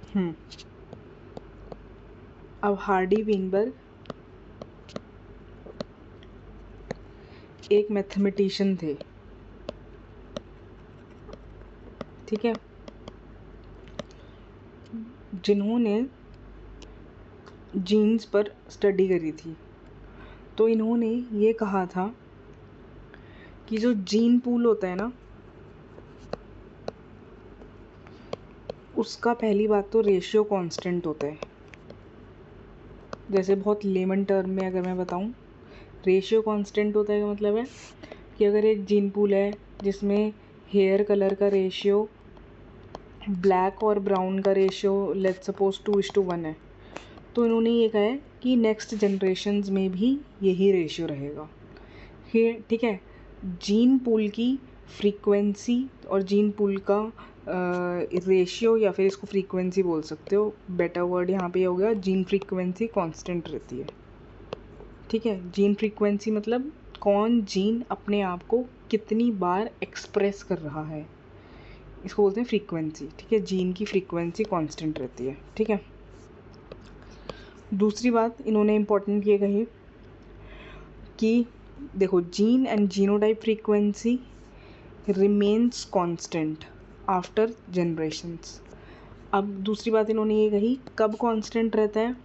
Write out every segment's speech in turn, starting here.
हम्म अब Hardy Weinberg एक mathematician थे, ठीक है, जिन्होंने जीन्स पर स्टडी करी थी। तो इन्होंने ये कहा था कि जो जीन पूल होता है ना, उसका पहली बात तो रेशियो कांस्टेंट होता है। जैसे बहुत लेमन टर्म में अगर मैं बताऊं, रेशियो कांस्टेंट होता है का मतलब है कि अगर एक जीन पूल है जिसमें हेयर कलर का रेशियो ब्लैक और ब्राउन का रेशियो लेट्स सपोज 2:1 है, तो इन्होंने ये कहा है कि नेक्स्ट जनरेशन्स में भी यही रेशियो रहेगा। ठीक है, जीन पूल की फ्रीक्वेंसी और जीन पूल का रेशियो या फिर इसको फ्रीक्वेंसी बोल सकते हो, बेटर वर्ड यहाँ पे हो गया, जीन फ्रीक्वेंसी कांस्टेंट रहती है। ठीक है, जीन फ्रीक्वेंसी मतलब कौन जीन अपने आप को कितनी बार एक्सप्रेस कर रहा है, इसको बोलते हैं फ्रीक्वेंसी। ठीक है, जीन की फ्रीक्वेंसी कांस्टेंट रहती है। ठीक है, दूसरी बात इन्होंने इम्पोर्टेंट ये कही कि देखो, gene and genotype frequency remains constant after generations. अब दूसरी बात इन्होंने ये कही, कब कांस्टेंट रहता है,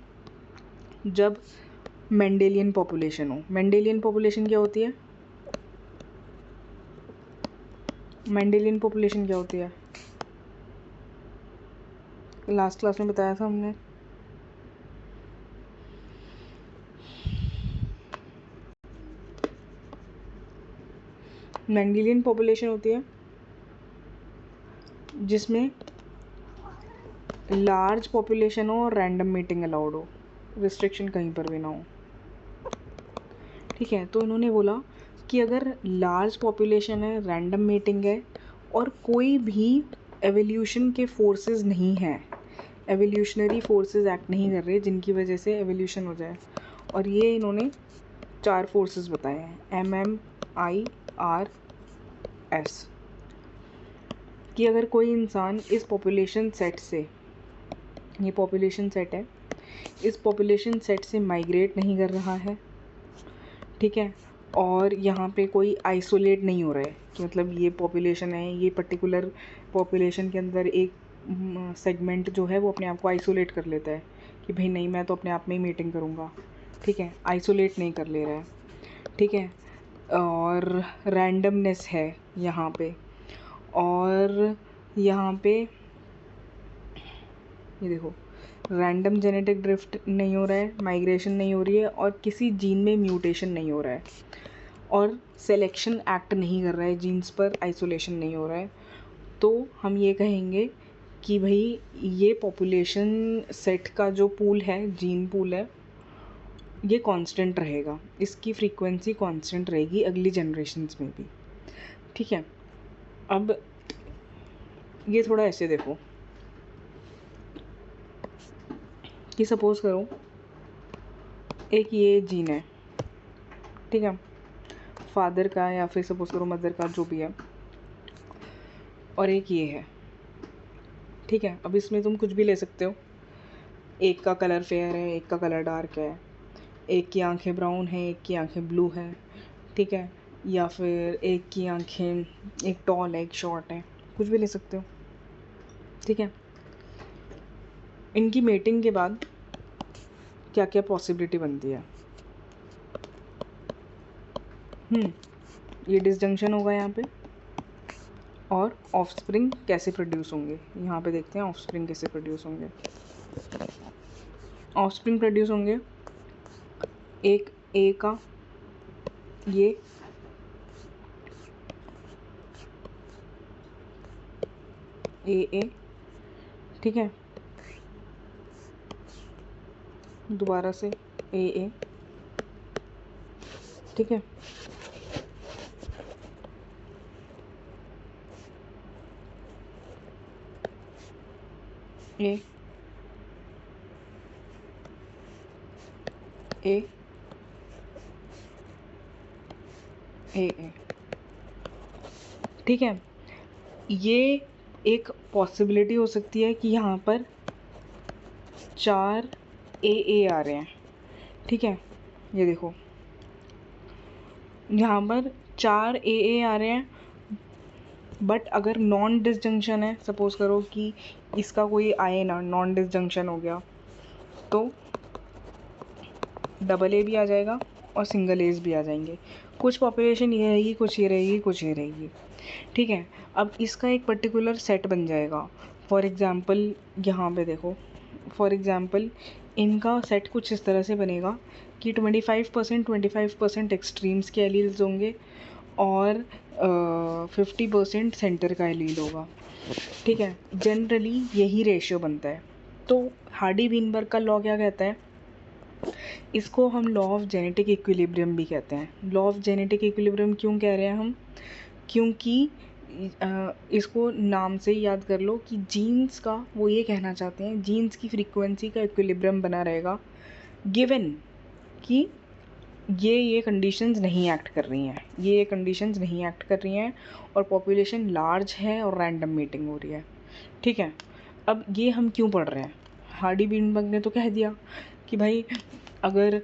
जब मेंडेलियन पॉपुलेशन हो। मेंडेलियन पॉपुलेशन क्या होती है? मेंडेलियन पॉपुलेशन क्या होती है? लास्ट क्लास में बताया था हमने। मेंडेलियन पॉपुलेशन होती है जिसमें लार्ज पॉपुलेशन हो और रैंडम मीटिंग अलाउड हो, रिस्ट्रिक्शन कहीं पर भी ना हो। ठीक है, तो इन्होंने बोला कि अगर लार्ज पॉपुलेशन है, रैंडम मीटिंग है और कोई भी एवोल्यूशन के फोर्सेस नहीं हैं, एवोल्यूशनरी फोर्सेस एक्ट नहीं कर रहे जिनकी वजह से एवोल्यूशन हो जाए, और ये इन्होंने 4 फोर्सेस बताए हैं, MMIRS, कि अगर कोई इंसान इस पॉपुलेशन सेट से, ये पॉपुलेशन सेट है, इस पॉपुलेशन सेट से माइग्रेट नहीं कर रहा है, ठीक है, और यहाँ पे कोई आइसोलेट नहीं हो रहा है कि मतलब ये पॉपुलेशन है, ये पर्टिकुलर पॉपुलेशन के अंदर एक सेगमेंट जो है वो अपने आप को आइसोलेट कर लेता है कि भाई नहीं, मैं तो अपने आप में ही मीटिंग करूँगा। ठीक है, आइसोलेट नहीं कर ले रहा है। ठीक है, और रैंडमनेस है यहाँ पे, और यहाँ पे ये देखो, रैंडम जेनेटिक ड्रिफ्ट नहीं हो रहा है, माइग्रेशन नहीं हो रही है, और किसी जीन में म्यूटेशन नहीं हो रहा है, और सिलेक्शन एक्ट नहीं कर रहा है, जीन्स पर आइसोलेशन नहीं हो रहा है। तो हम ये कहेंगे कि भाई ये पॉपुलेशन सेट का जो पूल है, जीन पूल है, ये कांस्टेंट रहेगा, इसकी फ्रीक्वेंसी कांस्टेंट रहेगी अगली जनरेशन्स में भी। ठीक है, अब ये थोड़ा ऐसे देखो कि सपोज़ करो एक ये जीन है, ठीक है, फादर का या फिर सपोज़ करो मदर का, जो भी है, और एक ये है। ठीक है, अब इसमें तुम कुछ भी ले सकते हो, एक का कलर फेयर है, एक का कलर डार्क है, एक की आंखें ब्राउन है, एक की आंखें ब्लू है, ठीक है, या फिर एक की आंखें, एक टॉल है, एक शॉर्ट है, कुछ भी ले सकते हो। ठीक है, इनकी मेटिंग के बाद क्या क्या पॉसिबिलिटी बनती है? ये डिसजंक्शन होगा यहाँ पे, और ऑफस्प्रिंग कैसे प्रोड्यूस होंगे, यहाँ पे देखते हैं ऑफस्प्रिंग कैसे प्रोड्यूस होंगे। ऑफस्प्रिंग प्रोड्यूस होंगे एक ए का, ये ए, ठीक है, दोबारा से ए, ठीक है, ए ए ए, ठीक है, ये एक पॉसिबिलिटी हो सकती है कि यहाँ पर 4 AA आ रहे हैं, ठीक है। ये देखो यहाँ पर 4 AA आ रहे हैं, बट अगर नॉन डिसजंक्शन है, सपोज करो कि इसका कोई आए ना, नॉन डिसजंक्शन हो गया, तो डबल ए भी आ जाएगा और सिंगल एज भी आ जाएंगे। कुछ पॉपुलेशन ये रहेगी, कुछ ये रहेगी, कुछ ये रहेगी, ठीक है। अब इसका एक पर्टिकुलर सेट बन जाएगा। फॉर एग्ज़ाम्पल यहाँ पे देखो, फॉर एग्ज़ाम्पल इनका सेट कुछ इस तरह से बनेगा कि 25% एक्सट्रीम्स के एलील्स होंगे और 50% सेंटर का एलील होगा, ठीक है। जनरली यही रेशियो बनता है। तो हार्डी विनबर्ग का लॉ क्या कहता है? इसको हम लॉ ऑफ जेनेटिक इक्विलिब्रियम भी कहते हैं। लॉ ऑफ जेनेटिक इक्विलिब्रियम क्यों कह रहे हैं हम? क्योंकि इसको नाम से ही याद कर लो कि जीन्स का, वो ये कहना चाहते हैं जीन्स की फ्रीक्वेंसी का इक्विलिब्रियम बना रहेगा गिवन कि ये कंडीशंस नहीं एक्ट कर रही हैं, ये कंडीशंस नहीं एक्ट कर रही हैं और पॉपुलेशन लार्ज है और रैंडम मीटिंग हो रही है, ठीक है। अब ये हम क्यों पढ़ रहे हैं? हार्डी विनबर्ग ने तो कह दिया कि भाई अगर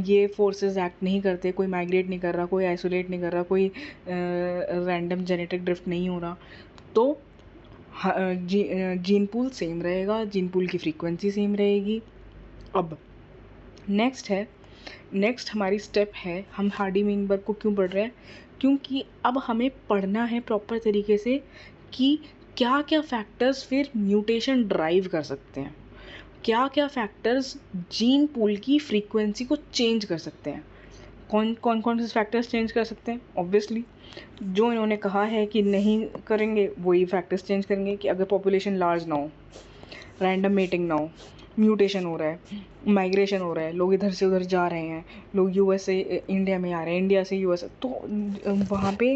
ये फोर्सेस एक्ट नहीं करते, कोई माइग्रेट नहीं कर रहा, कोई आइसोलेट नहीं कर रहा, कोई रैंडम जेनेटिक ड्रिफ्ट नहीं हो रहा, तो जीन पूल सेम रहेगा, जीन पूल की फ्रीक्वेंसी सेम रहेगी। अब नेक्स्ट हमारी स्टेप है, हम हार्डी विनबर्ग को क्यों पढ़ रहे हैं? क्योंकि अब हमें पढ़ना है प्रॉपर तरीके से कि क्या क्या फैक्टर्स फिर म्यूटेशन ड्राइव कर सकते हैं, क्या क्या फैक्टर्स जीन पूल की फ्रीक्वेंसी को चेंज कर सकते हैं। कौन से फैक्टर्स चेंज कर सकते हैं? ऑब्वियसली जो इन्होंने कहा है कि नहीं करेंगे, वही फैक्टर्स चेंज करेंगे कि अगर पॉपुलेशन लार्ज ना हो, रैंडम मेटिंग ना हो, म्यूटेशन हो रहा है, माइग्रेशन हो रहा है, लोग इधर से उधर जा रहे हैं, लोग यूएस से इंडिया में आ रहे हैं, इंडिया से यूएस, तो वहाँ पे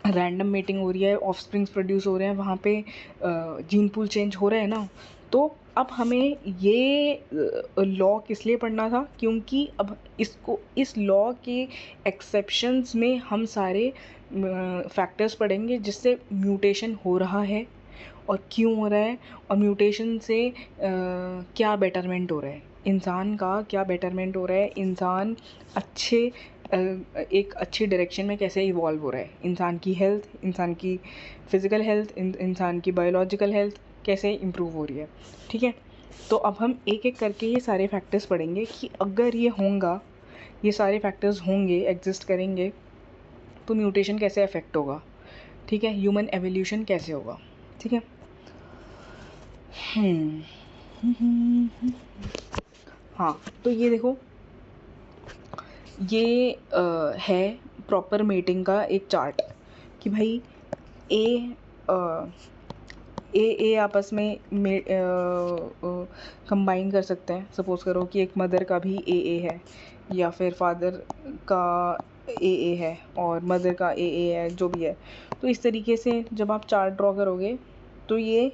रैंडम मेटिंग हो रही है, ऑफस्प्रिंग्स प्रोड्यूस हो रहे हैं, वहाँ पे जीन पूल चेंज हो रहे हैं ना। तो अब हमें ये लॉ किस लिए पढ़ना था? क्योंकि अब इस लॉ के एक्सेप्शंस में हम सारे फैक्टर्स पढ़ेंगे जिससे म्यूटेशन हो रहा है और क्यों हो रहा है, और म्यूटेशन से क्या बेटरमेंट हो रहा है, इंसान का क्या बेटरमेंट हो रहा है, इंसान एक अच्छी डायरेक्शन में कैसे इवॉल्व हो रहा है, इंसान की हेल्थ, इंसान की फ़िज़िकल हेल्थ, इंसान की बायोलॉजिकल हेल्थ कैसे इम्प्रूव हो रही है, ठीक है। तो अब हम एक एक करके ये सारे फैक्टर्स पढ़ेंगे कि अगर ये होगा, ये सारे फैक्टर्स होंगे, एग्जिस्ट करेंगे, तो म्यूटेशन कैसे अफेक्ट होगा, ठीक है, ह्यूमन एवोल्यूशन कैसे होगा, ठीक है। हाँ, तो ये देखो, ये है प्रॉपर मेटिंग का एक चार्ट कि भाई ए आपस में कंबाइन कर सकते हैं। सपोज़ करो कि एक मदर का भी ए है, या फिर फादर का ए है और मदर का ए है, जो भी है। तो इस तरीके से जब आप चार्ट ड्रॉ करोगे तो ये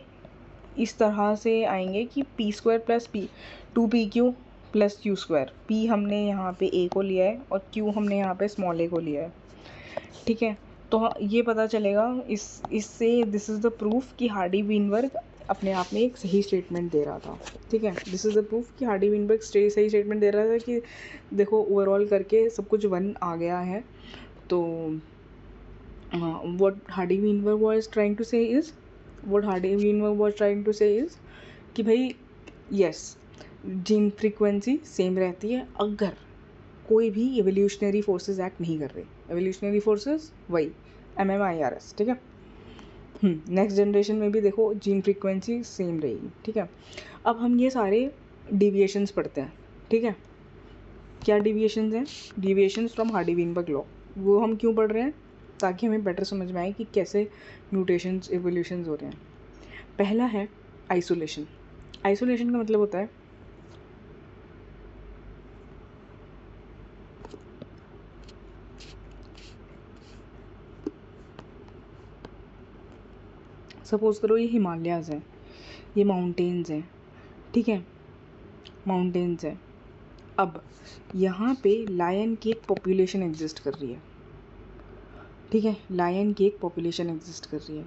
इस तरह से आएंगे कि p² plus P 2pq plus q²। p हमने यहाँ पे a को लिया है और q हमने यहाँ पे स्मॉल a को लिया है, ठीक है। तो ये पता चलेगा इससे दिस इज़ द प्रूफ कि हार्डी विनबर्ग अपने आप में एक सही स्टेटमेंट दे रहा था, ठीक है। दिस इज़ द प्रूफ कि हार्डी विनबर्ग सही स्टेटमेंट दे रहा था कि देखो ओवरऑल करके सब कुछ 1 आ गया है। तो what Hardy Weinberg was trying to say is कि भाई यस, जीन फ्रीक्वेंसी सेम रहती है अगर कोई भी एवोल्यूशनरी फोर्सेस एक्ट नहीं कर रहे। एवोल्यूशनरी फोर्सेस वही MMIRS, ठीक है। नेक्स्ट जनरेशन में भी देखो जीन फ्रीक्वेंसी सेम रहेगी, ठीक है। अब हम ये सारे डिविएशंस पढ़ते हैं, ठीक है। क्या डिविएशंस हैं? Deviations from Hardy Weinberg law. वो हम क्यों पढ़ रहे हैं? ताकि हमें बेटर समझ में आए कि कैसे म्यूटेशंस एवोल्यूशंस हो रहे हैं। पहला है आइसोलेशन। आइसोलेशन का मतलब होता है सपोज़ करो ये हिमालयाज़ हैं, ये माउंटेन्स हैं, ठीक है, माउंटेन्स हैं। अब यहाँ पे लायन की एक पॉपुलेशन एग्जिस्ट कर रही है, ठीक है, लायन की एक पॉपुलेशन एग्जिस्ट कर रही है।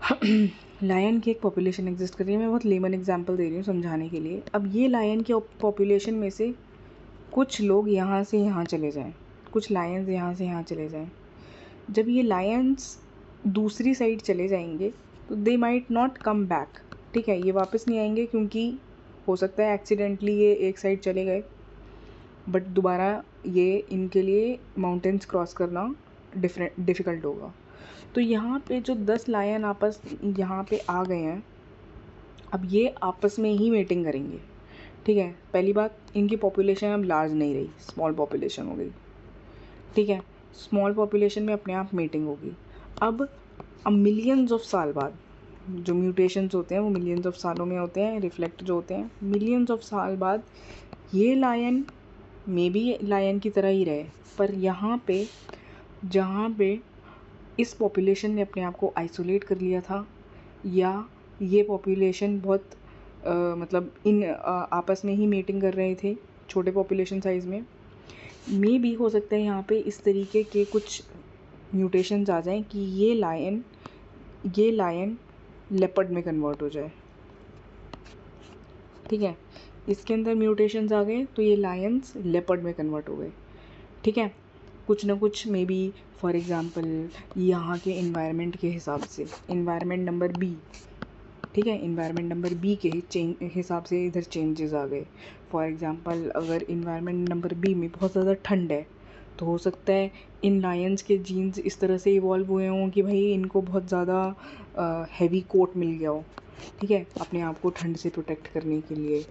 लायन की एक पॉपुलेशन एग्जिस्ट कर रही है। मैं बहुत लेमन एग्जांपल दे रही हूँ समझाने के लिए। अब ये लायन की पॉपुलेशन में से कुछ लोग यहाँ से यहाँ चले जाएं, कुछ लायंस यहाँ से यहाँ चले जाएं। जब ये लायंस दूसरी साइड चले जाएंगे तो they might not come back, ठीक है, ये वापस नहीं आएंगे क्योंकि हो सकता है एक्सीडेंटली ये एक साइड चले गए, बट दोबारा ये इनके लिए माउंटेन्स क्रॉस करना डिफ़िकल्ट होगा। तो यहाँ पे जो 10 लायन आपस यहाँ पे आ गए हैं, अब ये आपस में ही मीटिंग करेंगे, ठीक है। पहली बात, इनकी पॉपुलेशन अब लार्ज नहीं रही, स्मॉल पॉपुलेशन हो गई, ठीक है। स्मॉल पॉपुलेशन में अपने आप मीटिंग होगी। अब मिलियंस ऑफ साल बाद, जो म्यूटेशंस होते हैं वो मिलियंस ऑफ सालों में होते हैं, रिफ्लेक्ट जो होते हैं मिलियंस ऑफ साल बाद, ये लायन मे बी लायन की तरह ही रहे, पर यहाँ पे जहाँ पे इस पॉपुलेशन ने अपने आप को आइसोलेट कर लिया था, या ये पॉपुलेशन बहुत मतलब आपस में ही मीटिंग कर रहे थे छोटे पॉपुलेशन साइज़ में, मे भी हो सकता है यहाँ पे इस तरीके के कुछ म्यूटेशंस आ जाएं कि ये लायन लेपर्ड में कन्वर्ट हो जाए, ठीक है। इसके अंदर म्यूटेशंस आ गए तो ये लायंस लेपर्ड में कन्वर्ट हो गए, ठीक है। कुछ ना कुछ मे बी, फॉर एग्ज़ाम्पल यहाँ के इन्वायरमेंट के हिसाब से, इन्वायरमेंट नंबर बी, ठीक है, इन्वायरमेंट नंबर बी के हिसाब से इधर चेंजेस आ गए। फॉर एग्ज़ाम्पल अगर इन्वायरमेंट नंबर बी में बहुत ज़्यादा ठंड है तो हो सकता है इन लायंस के जीन्स इस तरह से इवॉल्व हुए हों कि भाई इनको बहुत ज़्यादा हैवी कोट मिल गया हो, ठीक है, अपने आप को ठंड से प्रोटेक्ट करने के लिए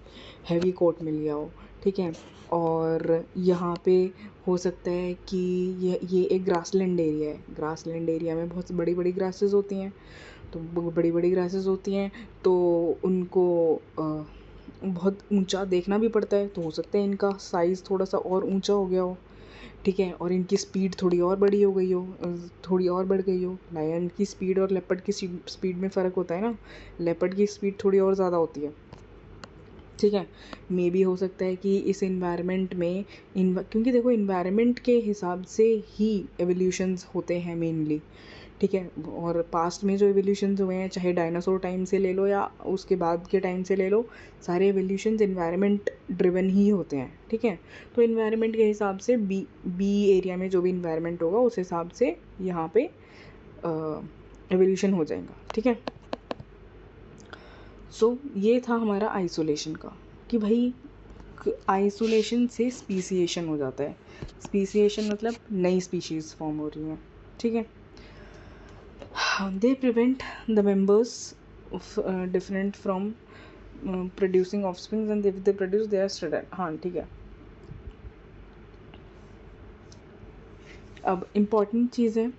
हैवी कोट मिल गया हो, ठीक है। और यहाँ पे हो सकता है कि ये एक ग्रासलैंड एरिया है, ग्रासलैंड एरिया में बहुत बड़ी बड़ी ग्रासेस होती हैं, तो बड़ी बड़ी ग्रासेस होती हैं तो उनको बहुत ऊंचा देखना भी पड़ता है, तो हो सकता है इनका साइज़ थोड़ा सा और ऊंचा हो गया हो, ठीक है, और इनकी स्पीड थोड़ी और बड़ी हो गई हो, थोड़ी और बढ़ गई हो। लायन की स्पीड और लेपर्ड की स्पीड में फ़र्क होता है ना, लेपर्ड की स्पीड थोड़ी और ज़्यादा होती है, ठीक है। मे भी हो सकता है कि इस इन्वायरमेंट में क्योंकि देखो इन्वायरमेंट के हिसाब से ही एवोल्यूशंस होते हैं मेनली, ठीक है। और पास्ट में जो एवोल्यूशंस हुए हैं, चाहे डायनासोर टाइम से ले लो या उसके बाद के टाइम से ले लो, सारे एवोल्यूशंस इन्वायरमेंट ड्रिवन ही होते हैं, ठीक है। तो इन्वायरमेंट के हिसाब से बी एरिया में जो भी इन्वायरमेंट होगा उस हिसाब से यहाँ पे एवोल्यूशन हो जाएगा, ठीक है। सो ये था हमारा आइसोलेशन का, कि भाई आइसोलेशन से स्पीसिएशन हो जाता है। स्पीसिएशन मतलब नई स्पीशीज़ फॉर्म हो रही हैं, ठीक है। They prevent the members different from producing offsprings and they produce they are स्टडन, हाँ ठीक है। अब इम्पॉर्टेंट चीज़ है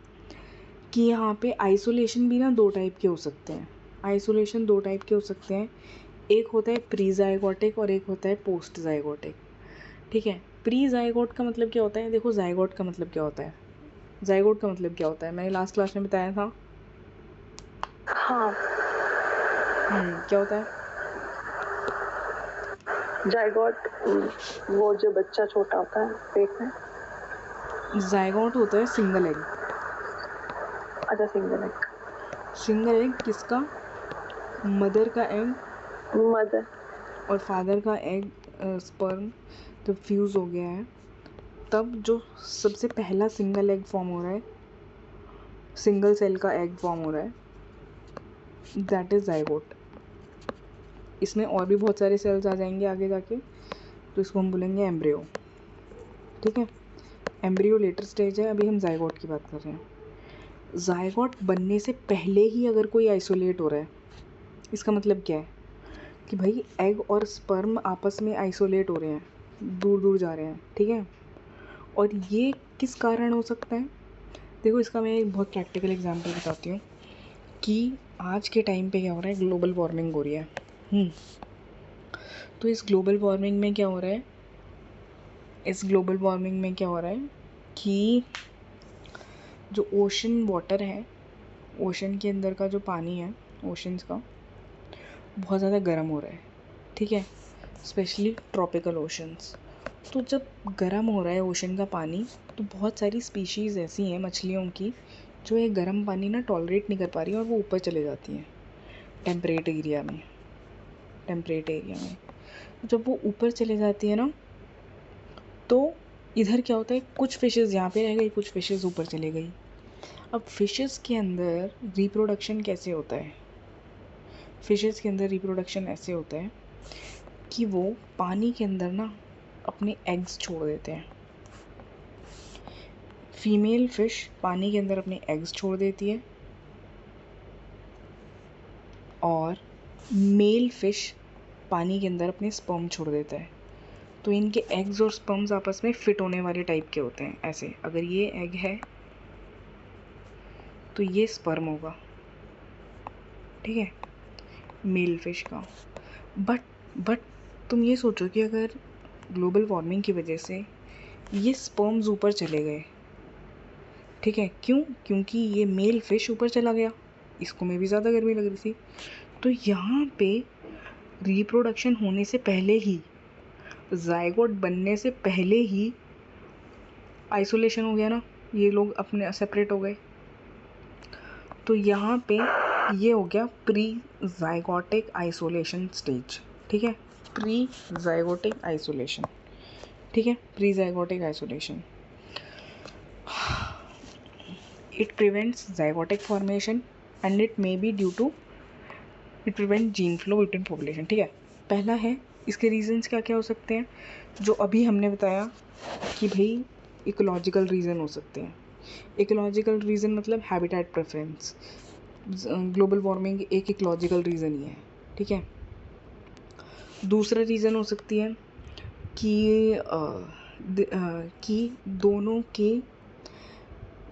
कि यहाँ पे आइसोलेशन भी ना दो टाइप के हो सकते हैं। आइसोलेशन दो टाइप के हो सकते हैं, एक होता है प्री ज़ाइगोटिक और एक होता है पोस्ट ज़ाइगोटिक, ठीक है। प्री ज़ाइगोट का मतलब क्या होता है, देखो ज़ाइगोट का मतलब क्या होता है, ज़ाइगोट का मतलब क्या होता है, मैंने लास्ट क्लास में बताया था। हाँ। क्या होता है जाइगोट? वो जो बच्चा छोटा होता है पेट में। ज़ाइगोट होता है सिंगल एग। अच्छा, सिंगल एग। सिंगल एग किसका, मदर का एग मदर और फादर का एग स्पर्म जब फ्यूज़ हो गया है, तब जो सबसे पहला सिंगल एग फॉर्म हो रहा है, सिंगल सेल का एग फॉर्म हो रहा है, दैट इज़ ज़ाइगोट। इसमें और भी बहुत सारे सेल्स आ जाएंगे आगे जाके, तो इसको हम बोलेंगे एम्ब्रियो, ठीक है। एम्ब्रियो लेटर स्टेज है, अभी हम ज़ाइगोट की बात कर रहे हैं। ज़ाइगोट बनने से पहले ही अगर कोई आइसोलेट हो रहा है, इसका मतलब क्या है कि भाई एग और स्पर्म आपस में आइसोलेट हो रहे हैं, दूर दूर जा रहे हैं, ठीक है। और ये किस कारण हो सकता है, देखो इसका मैं एक बहुत प्रैक्टिकल एग्जांपल बताती हूँ कि आज के टाइम पे क्या हो रहा है, ग्लोबल वार्मिंग हो रही है। तो इस ग्लोबल वार्मिंग में क्या हो रहा है, इस ग्लोबल वार्मिंग में क्या हो रहा है कि जो ओशन वाटर है, ओशन के अंदर का जो पानी है ओशंस का, बहुत ज़्यादा गर्म हो रहा है, ठीक है, स्पेशली ट्रॉपिकल ओशंस। तो जब गर्म हो रहा है ओशन का पानी, तो बहुत सारी स्पीशीज़ ऐसी हैं मछलियों की जो ये गर्म पानी ना टॉलरेट नहीं कर पा रही है और वो ऊपर चले जाती हैं टेम्परेट एरिया में। जब वो ऊपर चले जाती है ना, तो इधर क्या होता है, कुछ फिशेज़ यहाँ पे रह गई, कुछ फिशेज़ ऊपर चले गई। अब फिशेज़ के अंदर रिप्रोडक्शन कैसे होता है? फिशेज़ के अंदर रिप्रोडक्शन ऐसे होता है कि वो पानी के अंदर ना अपने एग्स छोड़ देते हैं। फीमेल फिश पानी के अंदर अपने एग्स छोड़ देती है और मेल फिश पानी के अंदर अपने स्पर्म छोड़ देता है। तो इनके एग्स और स्पर्म्स आपस में फिट होने वाले टाइप के होते हैं। ऐसे अगर ये एग है तो ये स्पर्म होगा, ठीक है, मेल फिश का। बट तुम ये सोचो कि अगर ग्लोबल वार्मिंग की वजह से ये स्पर्म्स ऊपर चले गए, ठीक है, क्योंकि ये मेल फिश ऊपर चला गया, इसको में भी ज़्यादा गर्मी लग रही थी, तो यहाँ पे रिप्रोडक्शन होने से पहले ही, जायगोट बनने से पहले ही आइसोलेशन हो गया ना, ये लोग अपने सेपरेट हो गए। तो यहाँ पे ये हो गया प्री जायगोटिक आइसोलेशन स्टेज, ठीक है, प्री जायगोटिक आइसोलेशन, ठीक है, pre zygotic isolation. It prevents zygotic formation and it may be due to it prevent gene flow between population, ठीक है। पहला है, इसके रीजंस क्या क्या हो सकते हैं, जो अभी हमने बताया कि भाई इकोलॉजिकल रीज़न हो सकते हैं। इकोलॉजिकल रीज़न मतलब हैबिटेट प्रेफरेंस, ग्लोबल वार्मिंग एक इकोलॉजिकल रीज़न ही है, ठीक है। दूसरा रीज़न हो सकती है कि दोनों के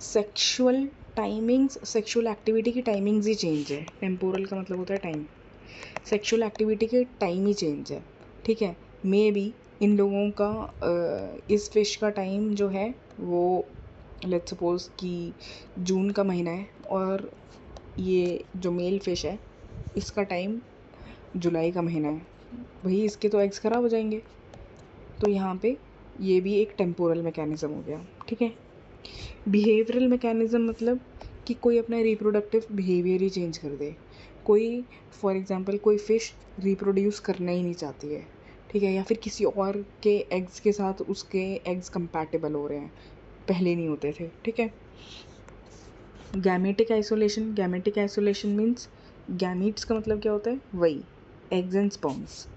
सेक्सुअल टाइमिंग्स, सेक्सुअल एक्टिविटी की टाइमिंग्स ही चेंज है। टेम्पोरल का मतलब होता है टाइम, सेक्सुअल एक्टिविटी के टाइम ही चेंज है, ठीक है। मे बी इन लोगों का इस फिश का टाइम जो है वो लेट्स सपोज कि जून का महीना है और ये जो मेल फिश है इसका टाइम जुलाई का महीना है, भाई इसके तो एग्स ख़राब हो जाएंगे। तो यहाँ पे ये भी एक टेम्पोरल मैकेनिज़्म हो गया, ठीक है। बिहेवियरल मैकेनिज़्म मतलब कि कोई अपना रिप्रोडक्टिव बिहेवियर ही चेंज कर दे। कोई फॉर एग्जांपल कोई फ़िश रिप्रोड्यूस करना ही नहीं चाहती है, ठीक है, या फिर किसी और के एग्स के साथ उसके एग्स कंपैटिबल हो रहे हैं, पहले नहीं होते थे, ठीक है। गैमेटिक आइसोलेशन मीन्स गैमीट्स का मतलब क्या होता है, वही एग्स एंड स्पर्म्स,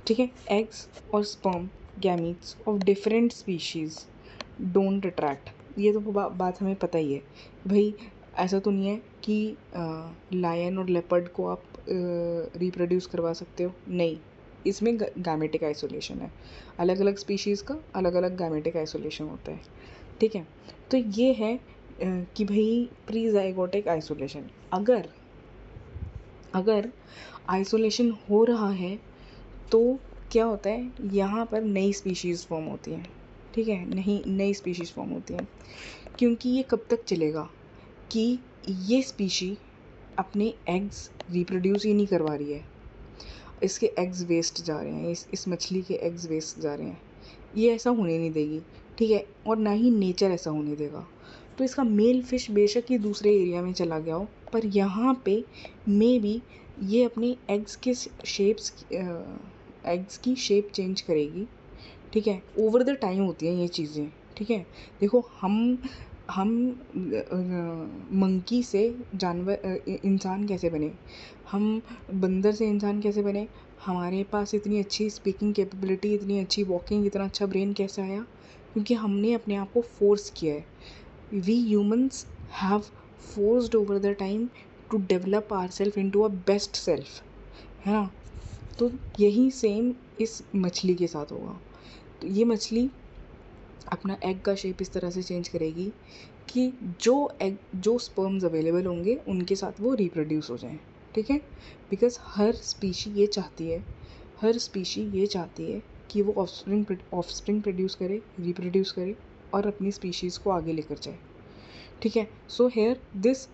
ठीक है। एग्स और sperm gametes of different species don't attract. ये तो बात हमें पता ही है भाई, ऐसा तो नहीं है कि लायन और लेपर्ड को आप रिप्रोड्यूस करवा सकते हो, नहीं, इसमें गैमेटिक आइसोलेशन है। अलग अलग स्पीशीज़ का अलग अलग गैमेटिक आइसोलेशन होता है, ठीक है। तो ये है कि भाई प्री जाइगोटिक आइसोलेशन। अगर आइसोलेशन हो रहा है तो क्या होता है, यहाँ पर नई स्पीशीज़ फॉर्म होती हैं, ठीक है, नई स्पीशीज़ फॉर्म होती हैं। क्योंकि ये कब तक चलेगा कि ये स्पीशी अपने एग्स रिप्रोड्यूस ही नहीं करवा रही है, इसके एग्स वेस्ट जा रहे हैं, इस मछली के एग्स वेस्ट जा रहे हैं, ये ऐसा होने नहीं देगी, ठीक है, और ना ही नेचर ऐसा होने देगा। तो इसका मेल फिश बेशक ही दूसरे एरिया में चला गया हो, पर यहाँ पे मे बी ये अपनी एग्स के एग्स की शेप चेंज करेगी, ठीक है। ओवर द टाइम होती हैं ये चीज़ें, ठीक है। देखो हम मंकी से जानवर इंसान कैसे बने, हम बंदर से इंसान कैसे बने, हमारे पास इतनी अच्छी स्पीकिंग कैपेबिलिटी, इतनी अच्छी वॉकिंग, इतना अच्छा ब्रेन कैसे आया, क्योंकि हमने अपने आप को फोर्स किया है। We humans have forced over the time to develop our self into a best self, है ना। तो यही सेम इस मछली के साथ होगा। तो ये मछली अपना एग का शेप इस तरह से चेंज करेगी कि जो स्पर्म्स अवेलेबल होंगे उनके साथ वो रिप्रोड्यूस हो जाएं, ठीक है। बिकॉज हर स्पीशी ये चाहती है कि वो ऑफस्प्रिंग प्रोड्यूस करे, रिप्रोड्यूस करे और अपनी स्पीशीज़ को आगे लेकर जाए, ठीक है। So here this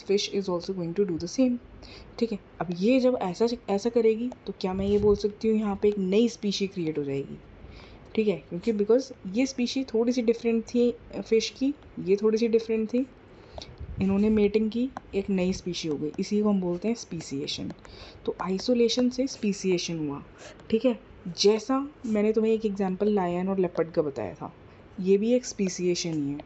fish is also going to do the same, ठीक है। अब ये जब ऐसा करेगी तो क्या मैं ये बोल सकती हूँ यहाँ पे एक नई स्पीशी क्रिएट हो जाएगी, ठीक है, क्योंकि बिकॉज ये स्पीशी थोड़ी सी डिफरेंट थी फिश की, ये थोड़ी सी डिफरेंट थी, इन्होंने मेटिंग की, एक नई स्पीशी हो गई, इसी को हम बोलते हैं स्पीसिएशन। तो आइसोलेशन से स्पीसिएशन हुआ, ठीक है। जैसा मैंने तुम्हें एक एग्जांपल लायन और लेपर्ड का बताया था, ये भी एक स्पीसिएशन ही है।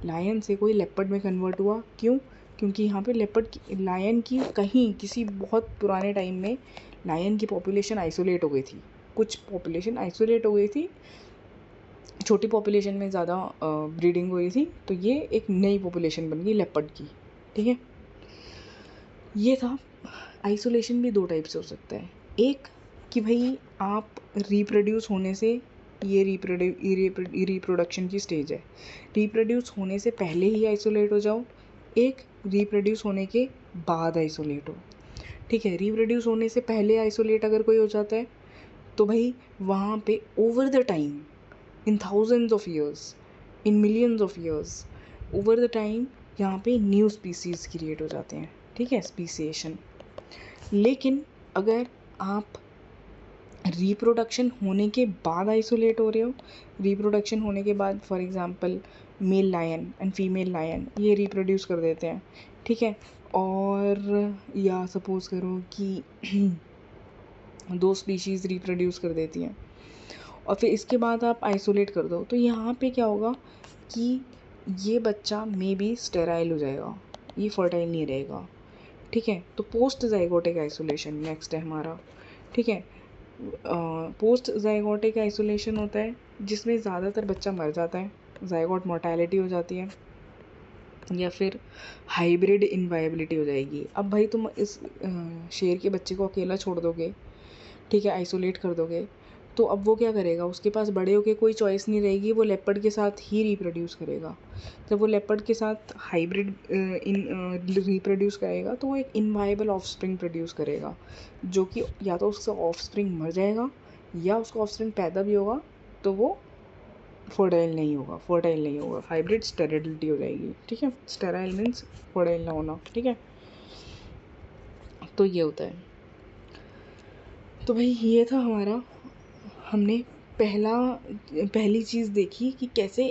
लायन से कोई लेपर्ड में कन्वर्ट हुआ, क्यों? क्योंकि यहाँ पे लायन की कहीं किसी बहुत पुराने टाइम में लायन की पॉपुलेशन आइसोलेट हो गई थी, कुछ पॉपुलेशन आइसोलेट हो गई थी, छोटी पॉपुलेशन में ज़्यादा ब्रीडिंग हो रही थी, तो ये एक नई पॉपुलेशन बन गई लेपर्ड की, ठीक है। ये था। आइसोलेशन भी दो टाइप से हो सकता है, एक कि भाई आप रिप्रोड्यूस होने से, ये रिप्रोडक्शन की स्टेज है, रिप्रोड्यूस होने से पहले ही आइसोलेट हो जाओ, एक रिप्रोड्यूस होने के बाद आइसोलेट हो, ठीक है। रिप्रोड्यूस होने से पहले आइसोलेट अगर कोई हो जाता है तो भाई वहाँ पे over the time, in thousands of years, in millions of years, over the time यहाँ पे न्यू स्पीसीज क्रिएट हो जाते हैं, ठीक है, स्पीसिएशन। लेकिन अगर आप रिप्रोडक्शन होने के बाद आइसोलेट हो रहे हो, रिप्रोडक्शन होने के बाद for example male lion and female lion ये रिप्रोड्यूस कर देते हैं, ठीक है, और या सपोज करो कि दो स्पीशीज़ रिप्रोड्यूस कर देती हैं और फिर इसके बाद आप आइसोलेट कर दो, तो यहाँ पे क्या होगा कि ये बच्चा मे बी स्टेराइल हो जाएगा, ये फर्टाइल नहीं रहेगा, ठीक है। तो पोस्ट जाइगोटिक आइसोलेशन नेक्स्ट है हमारा, ठीक है। पोस्ट जाइगोटिक आइसोलेशन होता है जिसमें ज़्यादातर बच्चा मर जाता है, जाइगोट मोर्टेलिटी हो जाती है, या फिर हाइब्रिड इनवायबिलिटी हो जाएगी। अब भाई तुम इस शेर के बच्चे को अकेला छोड़ दोगे, ठीक है, आइसोलेट कर दोगे, तो अब वो क्या करेगा, उसके पास बड़े होके कोई चॉइस नहीं रहेगी, वो लेपर्ड के साथ ही रिप्रोड्यूस करेगा। जब वो लेपर्ड के साथ हाइब्रिड रिप्रोड्यूस करेगा तो वो एक इनवायबल ऑफस्प्रिंग प्रोड्यूस करेगा, जो कि या तो उसका ऑफस्प्रिंग मर जाएगा या उसका ऑफस्प्रिंग पैदा भी होगा तो वो फर्टाइल नहीं होगा, हाइब्रिड स्टेरिलिटी हो जाएगी, ठीक है। स्टेराइल मीन्स फर्टाइल ना होना, ठीक है। तो ये होता है। तो भाई ये था हमारा, हमने पहली चीज़ देखी कि कैसे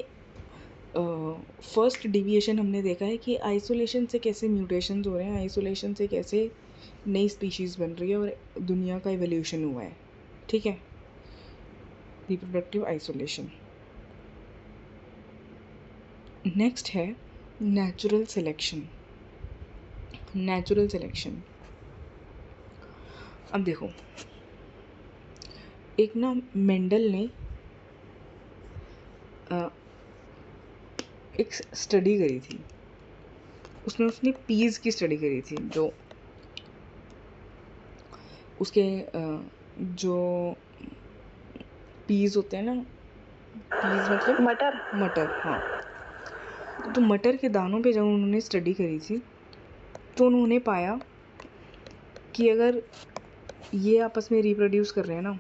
फर्स्ट डिविएशन हमने देखा है कि आइसोलेशन से कैसे म्यूटेशंस हो रहे हैं, आइसोलेशन से कैसे नई स्पीशीज़ बन रही है और दुनिया का इवोल्यूशन हुआ है, ठीक है। Reproductive isolation. नेक्स्ट है नेचुरल सिलेक्शन। नेचुरल सिलेक्शन, अब देखो, एक ना मेंडल ने एक स्टडी करी थी, उसने पीज की स्टडी करी थी, जो उसके जो पीज होते हैं ना, पीज मतलब मटर, हाँ। तो मटर के दानों पे जब उन्होंने स्टडी करी थी तो उन्होंने पाया कि अगर ये आपस में रिप्रोड्यूस कर रहे हैं ना,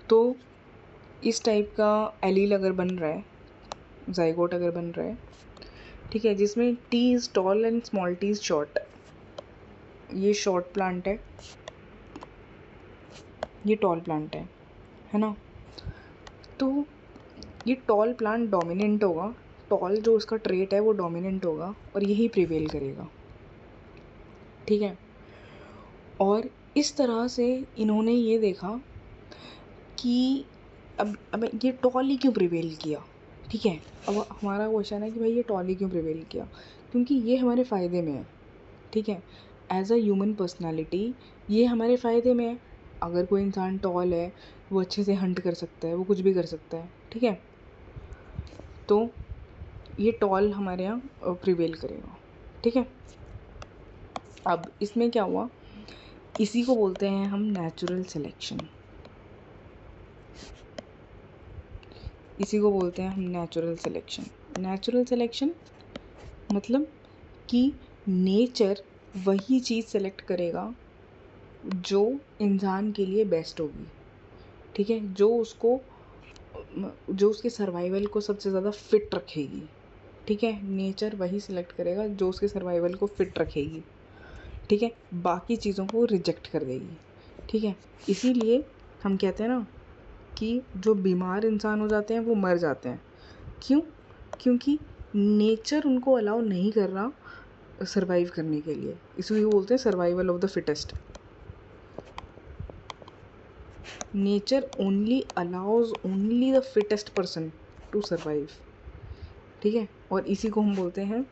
तो इस टाइप का एलील अगर बन रहा है, जाइगोट अगर बन रहा है, ठीक है, जिसमें T is tall and small T is short, ये शॉर्ट प्लांट है, ये टॉल प्लांट है ना। तो ये टॉल प्लांट डोमिनेंट होगा, टॉल जो उसका ट्रेट है वो डोमिनेंट होगा और यही प्रिवेल करेगा, ठीक है। और इस तरह से इन्होंने ये देखा कि अब ये टॉल ही क्यों प्रिवेल किया, ठीक है। अब हमारा क्वेश्चन है कि भाई ये टॉल ही क्यों प्रिवेल किया, क्योंकि ये हमारे फ़ायदे में है, ठीक है। एज अ ह्यूमन पर्सनालिटी ये हमारे फ़ायदे में है। अगर कोई इंसान टॉल है, वो अच्छे से हंट कर सकता है, वो कुछ भी कर सकता है, ठीक है। तो ये टॉल हमारे यहाँ प्रिवेल करेगा, ठीक है। अब इसमें क्या हुआ, इसी को बोलते हैं हम नेचुरल सिलेक्शन, इसी को बोलते हैं हम नेचुरल सिलेक्शन। नेचुरल सिलेक्शन मतलब कि नेचर वही चीज़ सेलेक्ट करेगा जो इंसान के लिए बेस्ट होगी, ठीक है, जो उसके सर्वाइवल को सबसे ज़्यादा फिट रखेगी, ठीक है। नेचर वही सिलेक्ट करेगा जो उसके सर्वाइवल को फिट रखेगी, ठीक है, बाकी चीज़ों को रिजेक्ट कर देगी, ठीक है। इसीलिए हम कहते हैं ना कि जो बीमार इंसान हो जाते हैं वो मर जाते हैं, क्यों? क्योंकि नेचर उनको अलाउ नहीं कर रहा सर्वाइव करने के लिए, इसलिए बोलते हैं survival of the fittest. Nature only allows only the fittest person to survive, ठीक है। और इसी को हम बोलते हैं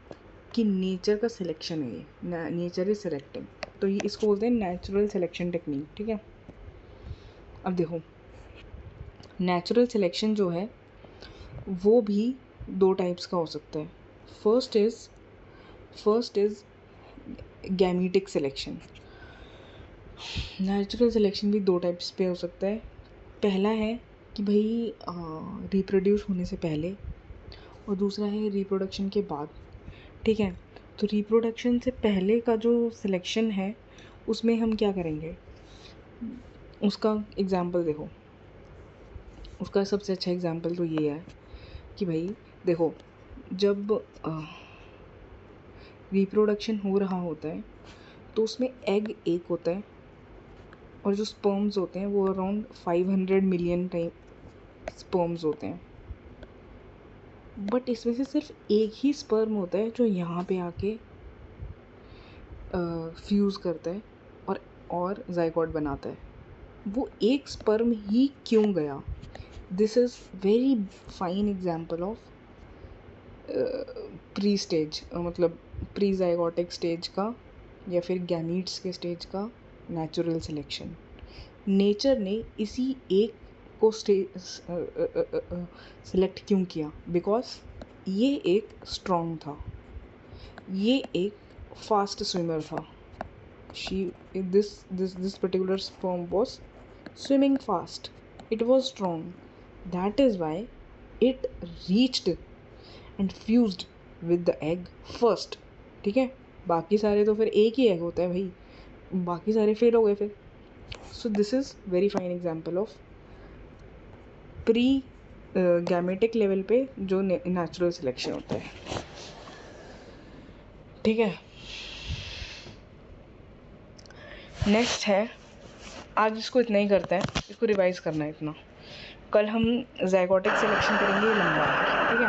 कि नेचर का सिलेक्शन है, ये नेचर इज सेलेक्टिंग, तो ये इसको बोलते हैं नेचुरल सिलेक्शन टेक्निक, ठीक है। अब देखो नेचुरल सिलेक्शन जो है वो भी दो टाइप्स का हो सकता है। First is gametic selection. Natural selection भी दो टाइप्स पे हो सकता है। पहला है कि भाई रिप्रोड्यूस होने से पहले, और दूसरा है रिप्रोडक्शन के बाद, ठीक है। तो रिप्रोडक्शन से पहले का जो सिलेक्शन है उसमें हम क्या करेंगे, उसका एग्ज़ाम्पल देखो। उसका सबसे अच्छा एग्ज़ाम्पल तो ये है कि भाई देखो, जब रिप्रोडक्शन हो रहा होता है तो उसमें एग एक होता है और जो स्पर्म्स होते हैं वो अराउंड 500 मिलियन टाइम स्पर्म्स होते हैं। बट इसमें से सिर्फ एक ही स्पर्म होता है जो यहाँ पे आके फ्यूज़ करता है और जाइगोट बनाता है। वो एक स्पर्म ही क्यों गया, this is very fine example of pre stage, मतलब प्री जाइगोटिक स्टेज का या फिर गैमीट्स के स्टेज का नेचुरल सिलेक्शन। नेचर ने इसी एक को सिलेक्ट क्यों किया, बिकॉज ये एक स्ट्रॉन्ग था, ये एक फास्ट स्विमर था। This particular sperm was swimming fast, it was strong, that is why it reached and fused with the egg first, ठीक है। बाकी सारे तो फिर एक ही एग होता है भाई, बाकी सारे फेल हो गए फिर। So this is very fine example of pre gametic level पे जो नेचुरल सिलेक्शन होता है, ठीक है। नेक्स्ट है, आज इसको इतना ही करते हैं, इसको रिवाइज करना है इतना। कल हम ज़ाइगोटिक सिलेक्शन करेंगे, ये लंबा है, ठीक है।